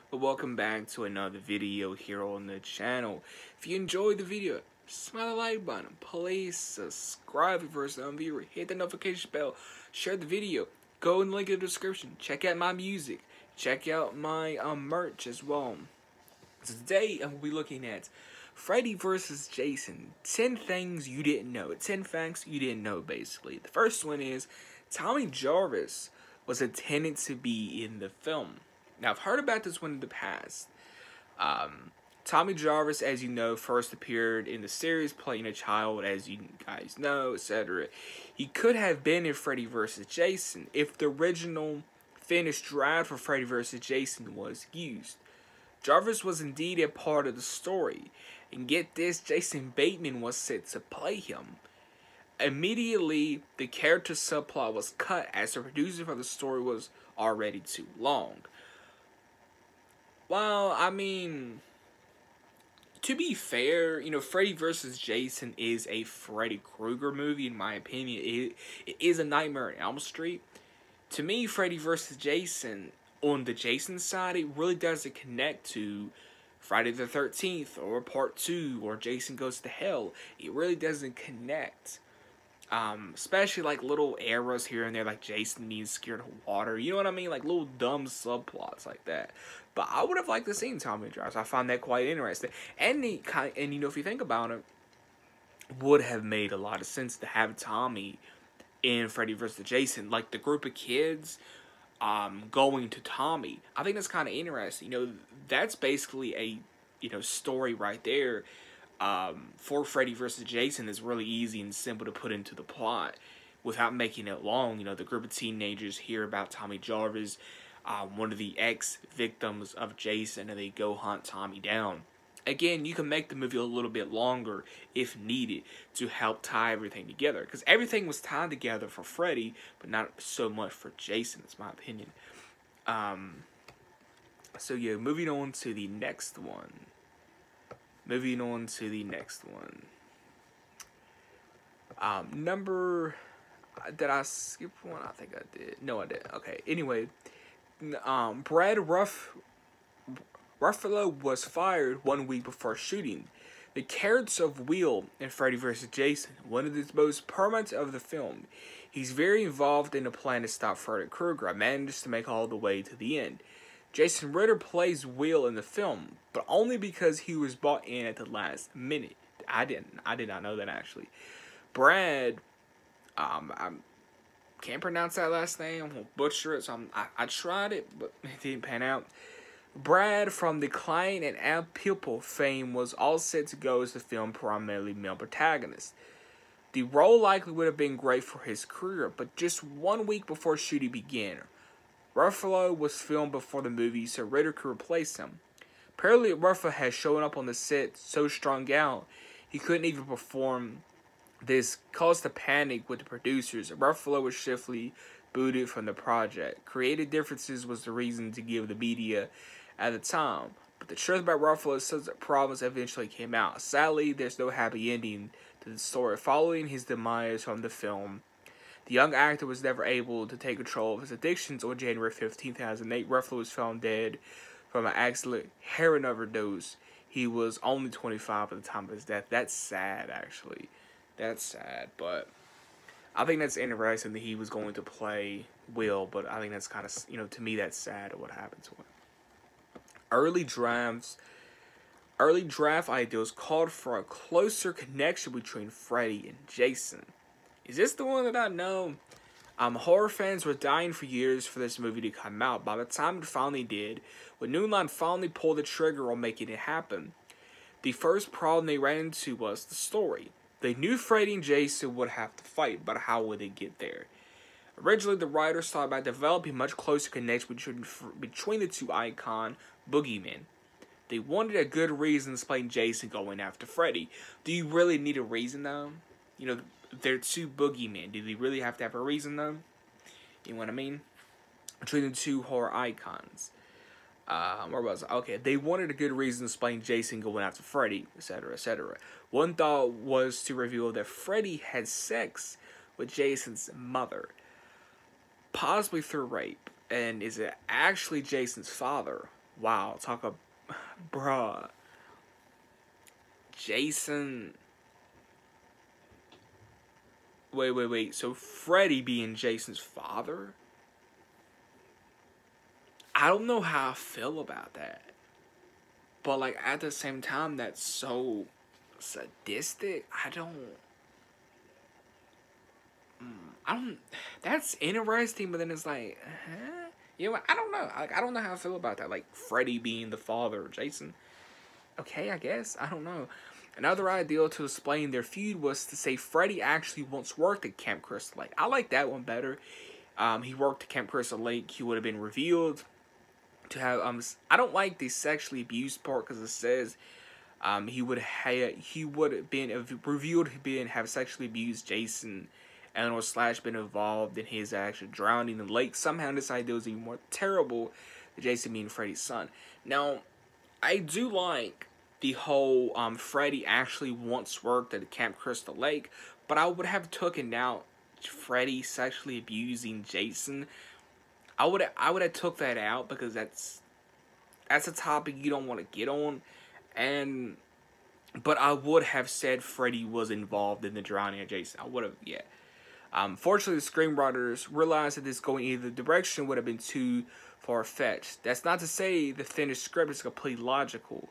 But welcome back to another video here on the channel. If you enjoyed the video, smash the like button. Please subscribe if you're first time viewer. Hit the notification bell. Share the video. Go in the link in the description. Check out my music. Check out my merch as well. So today I will be looking at Freddy vs. Jason. 10 things you didn't know. 10 facts you didn't know, basically. The first one is Tommy Jarvis was intended to be in the film. Now, I've heard about this one in the past. Tommy Jarvis, as you know, first appeared in the series playing a child, as you guys know, etc. He could have been in Freddy vs. Jason if the original finished draft for Freddy vs. Jason was used. Jarvis was indeed a part of the story, and get this, Jason Bateman was set to play him. Immediately, the character subplot was cut as the producer for the story was already too long. Well, I mean, to be fair, you know, Freddy vs. Jason is a Freddy Krueger movie, in my opinion. It is a Nightmare on Elm Street. To me, Freddy vs. Jason, on the Jason side, it really doesn't connect to Friday the 13th, or Part 2, or Jason Goes to Hell. It really doesn't connect. Especially like little errors here and there, like Jason being scared of water, you know what I mean? Like little dumb subplots like that. But I would have liked to see Tommy Jarvis. I find that quite interesting. And you know, if you think about it, would have made a lot of sense to have Tommy in Freddy vs. Jason, like the group of kids going to Tommy. I think that's kind of interesting. You know, that's basically a, you know, story right there. For Freddy vs. Jason is really easy and simple to put into the plot without making it long. You know, the group of teenagers hear about Tommy Jarvis, one of the ex-victims of Jason, and they go hunt Tommy down. Again, you can make the movie a little bit longer if needed to help tie everything together, because everything was tied together for Freddy, but not so much for Jason, is my opinion. So yeah, moving on to the next one. Did I skip one? I think I did. No, I didn't. Okay, anyway, Ruffalo was fired 1 week before shooting. The character of Will in Freddy vs. Jason, one of the most permanent of the film. He's very involved in the plan to stop Freddy Krueger. I managed to make all the way to the end. Jason Ritter plays Will in the film, but only because he was brought in at the last minute. I did not know that, actually. Brad, I can't pronounce that last name. I'm gonna butcher it, so I tried it, but it didn't pan out. Brad, from the Klein and Al People fame, was all set to go as the film primarily male protagonist. The role likely would have been great for his career, but just 1 week before shooting began, Ruffalo was filmed before the movie, so Ritter could replace him. Apparently, Ruffalo had shown up on the set so strung out, he couldn't even perform. This caused a panic with the producers. Ruffalo was swiftly booted from the project. Creative differences was the reason to give the media at the time, but the truth about Ruffalo's subsequent problems eventually came out. Sadly, there's no happy ending to the story. Following his demise from the film, the young actor was never able to take control of his addictions. On January 15, 2008, Ruffalo was found dead from an accident heroin overdose. He was only 25 at the time of his death. That's sad, actually. That's sad, but I think that's interesting that he was going to play Will, but I think that's kind of, you know, to me that's sad what happened to him. Early draft ideas called for a closer connection between Freddy and Jason. Is this the one that I know? Horror fans were dying for years for this movie to come out. By the time it finally did, when New Line finally pulled the trigger on making it happen, the first problem they ran into was the story. They knew Freddy and Jason would have to fight, but how would they get there? Originally, the writers thought about developing a much closer connection between the two icon boogeymen. They wanted a good reason to explain Jason going after Freddy. Do you really need a reason, though? You know, they're two boogeymen. Do they really have to have a reason, though? You know what I mean? Between the two horror icons. Where was I? Okay, they wanted a good reason to explain Jason going after Freddy, etc., etc. One thought was to reveal that Freddy had sex with Jason's mother, possibly through rape, and is it actually Jason's father? Wow, bruh. Jason. Wait. So Freddy being Jason's father? I don't know how I feel about that. But, like, at the same time, that's so sadistic. I don't, that's interesting, but then it's like, huh? You know, I don't know. Like, I don't know how I feel about that. Like, Freddy being the father of Jason. Okay, I guess. I don't know. Another idea to explain their feud was to say Freddy actually once worked at Camp Crystal Lake. I like that one better. He worked at Camp Crystal Lake. He would have been revealed to have, I don't like the sexually abused part because it says, he would have been revealed to have sexually abused Jason and or / been involved in his actual drowning in the lake. Somehow this idea is even more terrible than Jason being Freddy's son. Now, I do like the whole Freddy actually once worked at Camp Crystal Lake, but I would have taken out Freddy sexually abusing Jason. I would have took that out because that's a topic you don't want to get on. But I would have said Freddy was involved in the drowning of Jason. I would have, yeah. Fortunately, the screenwriters realized that this going either direction would have been too far-fetched. That's not to say the finished script is completely logical.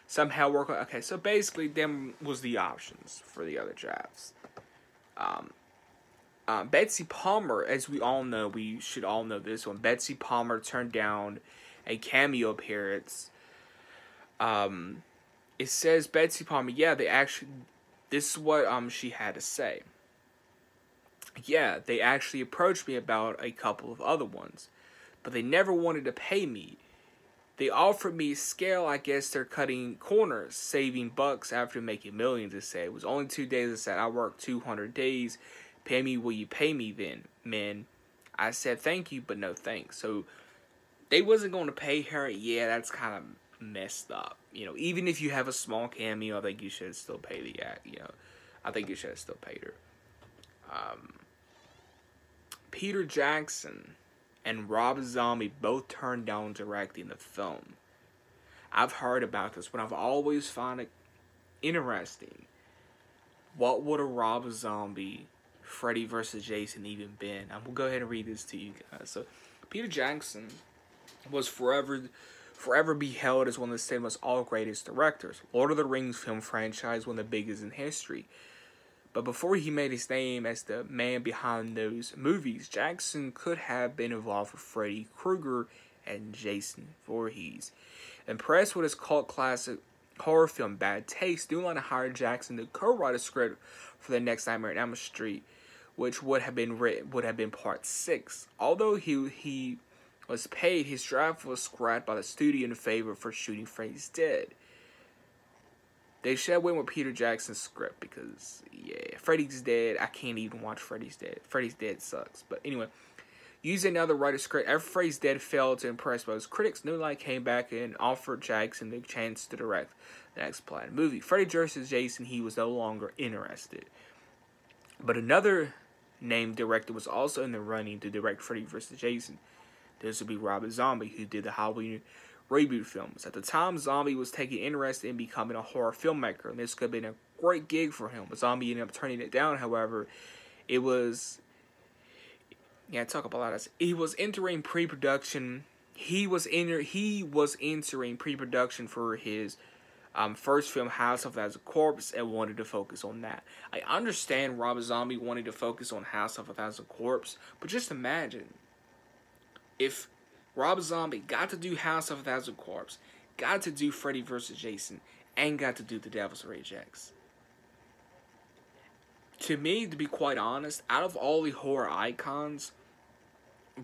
Somehow work on, okay, so basically them was the options for the other drafts. Betsy Palmer, as we all know, we should all know this one. Betsy Palmer turned down a cameo appearance. It says Betsy Palmer, yeah, this is what she had to say. Yeah, they actually approached me about a couple of other ones, but they never wanted to pay me. They offered me a scale. I guess they're cutting corners, saving bucks after making millions, they said. It was only 2 days. I said, I worked 200 days. Pay me, will you pay me then, men? I said, thank you, but no thanks. So, they wasn't going to pay her. Yeah, that's kind of messed up. You know, even if you have a small cameo, I think you should still pay the act. You know, I think you should have still paid her. Peter Jackson and Rob Zombie both turned down directing the film. I've heard about this, but I've always found it interesting. What would a Rob Zombie Freddy vs. Jason even been? I'm gonna go ahead and read this to you guys. So, Peter Jackson was forever be held as one of the cinema's all-greatest directors. Lord of the Rings film franchise, one of the biggest in history. But before he made his name as the man behind those movies, Jackson could have been involved with Freddy Krueger and Jason Voorhees. Impressed with his cult classic horror film Bad Taste, New hired Jackson to co-write a script for the next Nightmare on Elm Street, which would have been part 6. Although he was paid, his draft was scrapped by the studio in favor for shooting Freddy's Dead. They should have went with Peter Jackson's script because, yeah, Freddy's Dead, I can't even watch Freddy's Dead. Freddy's Dead sucks. But anyway, using another writer's script, after Freddy's Dead failed to impress most critics, New Line came back and offered Jackson the chance to direct the next planned movie. Freddy vs. Jason, he was no longer interested. But another named director was also in the running to direct Freddy vs. Jason. This would be Rob Zombie, who did the Halloween reboot films. At the time, Zombie was taking interest in becoming a horror filmmaker, and this could have been a great gig for him. But Zombie ended up turning it down. However, it was, talk about this. He was entering pre-production. He was entering pre-production for his first film, House of a Corpse, and wanted to focus on that. I understand Rob Zombie wanted to focus on House of a Corpse, but just imagine if Rob Zombie got to do House of a Corpse, got to do Freddy vs. Jason, and got to do The Devil's Rejects. To me, to be quite honest, out of all the horror icons,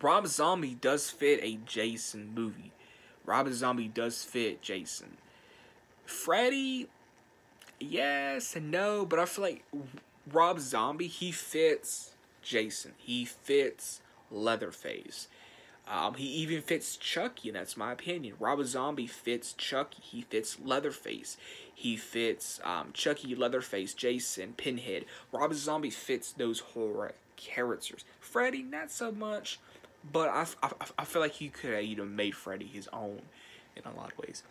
Rob Zombie does fit a Jason movie. Rob Zombie does fit Jason. Freddy, yes and no, but I feel like Rob Zombie, he fits Jason. He fits Leatherface. He even fits Chucky, and that's my opinion. Rob Zombie fits Chucky. He fits Leatherface. He fits Chucky, Leatherface, Jason, Pinhead. Rob Zombie fits those horror characters. Freddy, not so much, but I feel like he could have made Freddy his own in a lot of ways.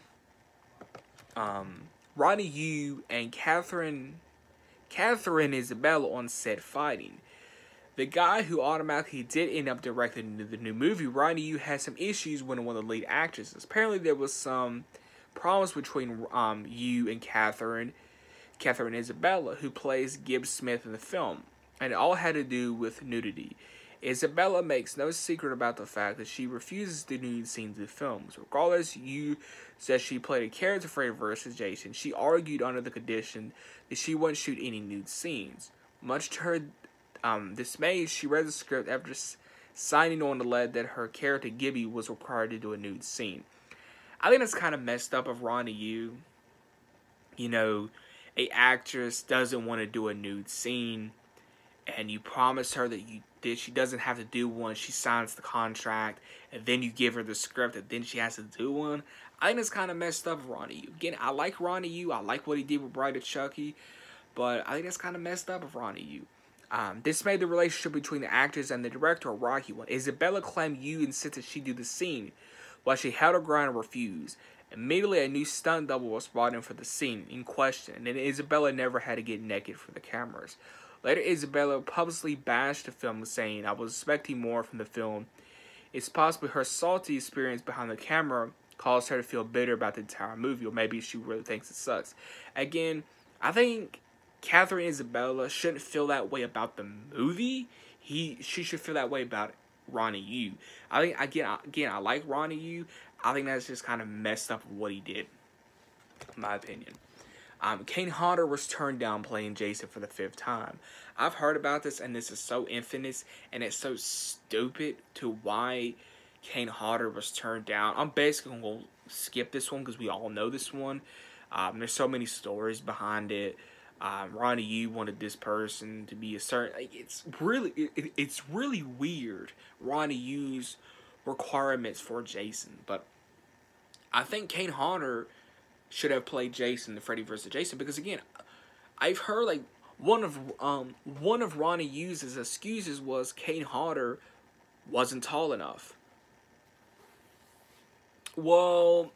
Ronnie Yu and Katherine Isabella on set fighting. The guy who automatically did end up directing the new movie, Ronnie Yu, had some issues with one of the lead actresses. Apparently, there was some problems between Yu and Katherine Isabella, who plays Gibbs Smith in the film, and it all had to do with nudity. Isabella makes no secret about the fact that she refuses to do nude scenes in films. Regardless, Yu says she played a character Freddy vs. Jason. She argued under the condition that she wouldn't shoot any nude scenes. Much to her dismay, she read the script after signing on to let that her character Gibby was required to do a nude scene. I think that's kind of messed up of Ronnie Yu. You know, a actress doesn't want to do a nude scene, and you promise her that she doesn't have to do one. She signs the contract, and then you give her the script, and then she has to do one. I think it's kind of messed up of Ronnie Yu. Again, I like Ronnie Yu. I like what he did with Bride of Chucky, but I think that's kind of messed up of Ronnie Yu. This made the relationship between the actors and the director a rocky one. Isabella claimed Yu insisted she do the scene, while she held her ground and refused. Immediately, a new stunt double was brought in for the scene in question, and then Isabella never had to get naked for the cameras. Later, Isabella publicly bashed the film, saying, "I was expecting more from the film." It's possible her salty experience behind the camera caused her to feel bitter about the entire movie, or maybe she really thinks it sucks. Again, I think Katherine Isabella shouldn't feel that way about the movie. She should feel that way about Ronnie Yu. I think again, I like Ronnie Yu. I think that's just kind of messed up what he did, in my opinion. Kane Hodder was turned down playing Jason for the 5th time. I've heard about this, and this is so infamous, and it's so stupid to why Kane Hodder was turned down. I'm basically going to skip this one because we all know this one. There's so many stories behind it. Ronnie Yu wanted this person to be a certain... Like, it's really weird, Ronnie Yu's requirements for Jason. But I think Kane Hodder should have played Jason, the Freddy vs. Jason, because again, I've heard like one of Ronnie Yu's excuses was Kane Hodder wasn't tall enough. Well,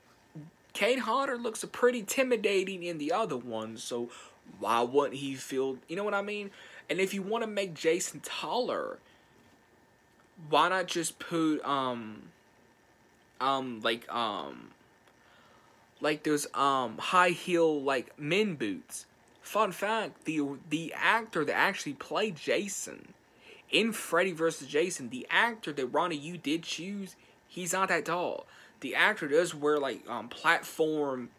Kane Hodder looks pretty intimidating in the other one, so why wouldn't he feel, you know what I mean? And if you want to make Jason taller, why not just put like those high heel like men boots. Fun fact, the actor that actually played Jason in Freddy vs. Jason, the actor that Ronnie Yu did choose, he's not that tall. The actor does wear like platform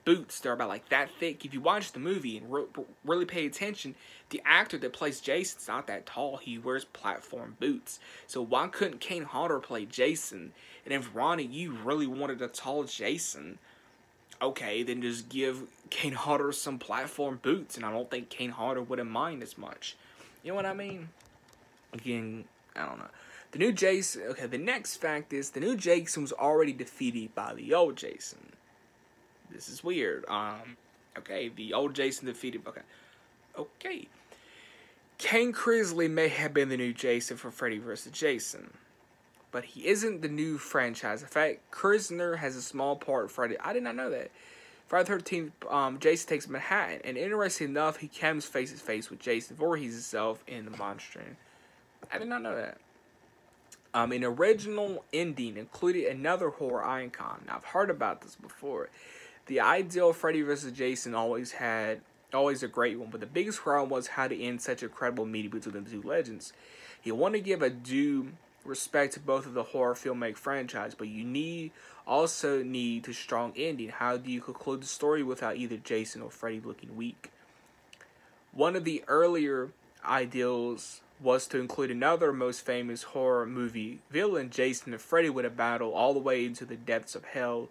boots. They're about like that thick. If you watch the movie and really pay attention, the actor that plays Jason's not that tall. He wears platform boots. So why couldn't Kane Hodder play Jason? And if Ronnie Yu really wanted a tall Jason, okay, then just give Kane Hodder some platform boots, and I don't think Kane Hodder wouldn't mind as much. You know what I mean? Again, I don't know. The new Jason, okay, the next fact is the new Jason was already defeated by the old Jason. This is weird. Okay, the old Jason defeated, okay. Kane Crisley may have been the new Jason for Freddy vs. Jason, but he isn't the new franchise. In fact, Krisner has a small part in Freddy. I did not know that. Friday the 13th, Jason takes Manhattan, and interesting enough, he comes face to face with Jason Voorhees himself in the monster. I did not know that. An original ending included another horror icon. Now, I've heard about this before. The ideal Freddy vs. Jason always a great one, but the biggest problem was how to end such a credible meeting between the two legends. You want to give a due respect to both of the horror filmmaking franchise, but you also need a strong ending. How do you conclude the story without either Jason or Freddy looking weak? One of the earlier ideals was to include another most famous horror movie villain, Jason and Freddy, with a battle all the way into the depths of hell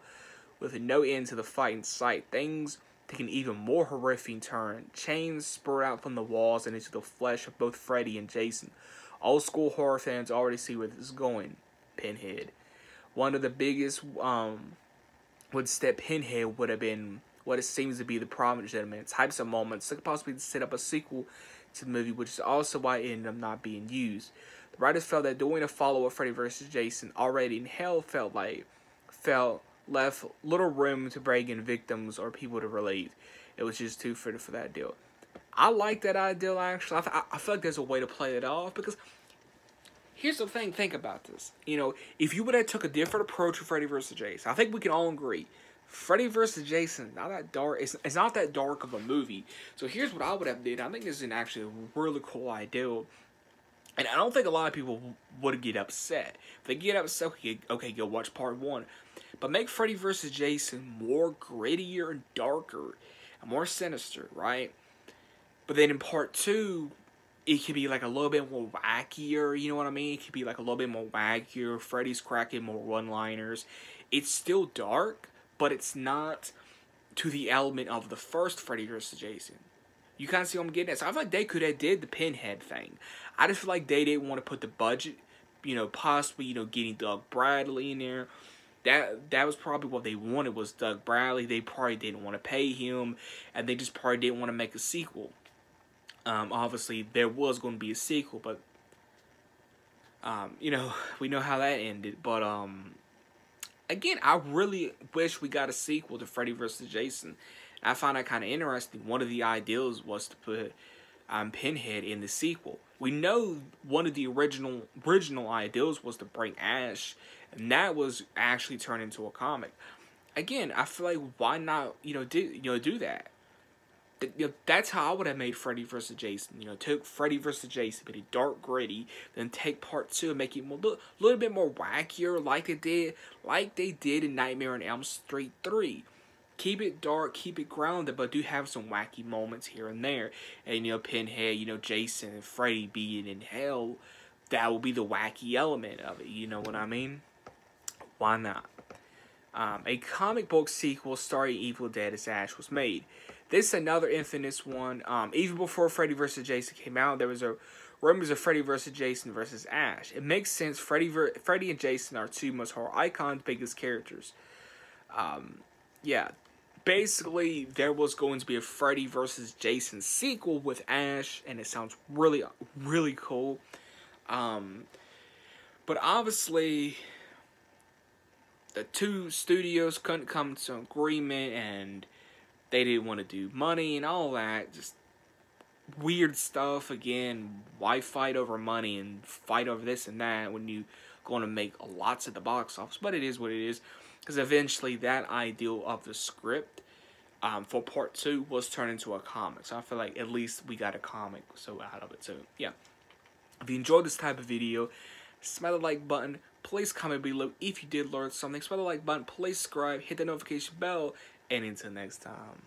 with no end to the fight in sight. Things take an even more horrific turn. Chains spurt out from the walls and into the flesh of both Freddy and Jason. Old school horror fans already see where this is going. Pinhead. One of the biggest Pinhead would have been what it seems to be the prominent gentleman types of moments that could possibly set up a sequel to the movie, which is also why it ended up not being used. The writers felt that doing a follow-up Freddy vs. Jason already in hell felt left little room to bring in victims or people to relate. It was just too fitting for that deal. I like that ideal, actually. I feel like there's a way to play it off, because here's the thing. Think about this. You know, if you would have took a different approach with Freddy vs. Jason, I think we can all agree, Freddy vs. Jason, not that dark. It's not that dark of a movie. So here's what I would have did. I think this is actually a really cool idea. And I don't think a lot of people would get upset. If they get upset, okay, go watch part 1. But make Freddy vs. Jason more grittier and darker and more sinister, right? But then in part 2, it could be like a little bit more wackier, you know what I mean? It could be like a little bit more wackier. Freddy's cracking more one-liners. It's still dark, but it's not to the element of the first Freddy vs. Jason. You kind of see what I'm getting at. So I feel like they could have did the pinhead thing. I just feel like they didn't want to put the budget, you know, possibly, you know, getting Doug Bradley in there. That was probably what they wanted, was Doug Bradley. They probably didn't want to pay him, and they just probably didn't want to make a sequel. Obviously, there was going to be a sequel, but, you know, we know how that ended. But, again, I really wish we got a sequel to Freddy vs. Jason. I find that kind of interesting. One of the ideals was to put Pinhead in the sequel. We know one of the original ideals was to bring Ash, and that was actually turned into a comic. Again, I feel like, why not, do that? That's how I would have made Freddy vs. Jason. You know, took Freddy vs. Jason, but dark, gritty. Then take part 2 and make it a little bit more wackier, like they did in Nightmare on Elm Street 3. Keep it dark, keep it grounded, but do have some wacky moments here and there. And, you know, Pinhead, you know, Jason and Freddy being in hell, that will be the wacky element of it. You know what I mean? Why not? A comic book sequel starring Evil Dead as Ash was made. This is another infamous one. Even before Freddy vs. Jason came out, there was rumors of Freddy vs. Jason versus Ash. It makes sense. Freddy and Jason are two most horror icons, biggest characters. Yeah. Basically, there was going to be a Freddy vs. Jason sequel with Ash, and it sounds really, really cool. But obviously, the two studios couldn't come to an agreement, and they didn't want to do money and all that. Just weird stuff. Again, why fight over money and fight over this and that when you going to make lots at the box office? But it is what it is. Because eventually that ideal of the script for part 2 was turned into a comic. So I feel like at least we got a comic out of it. So yeah. If you enjoyed this type of video, smash the like button. Please comment below if you did learn something. Smash the like button. Please subscribe. Hit the notification bell. And until next time.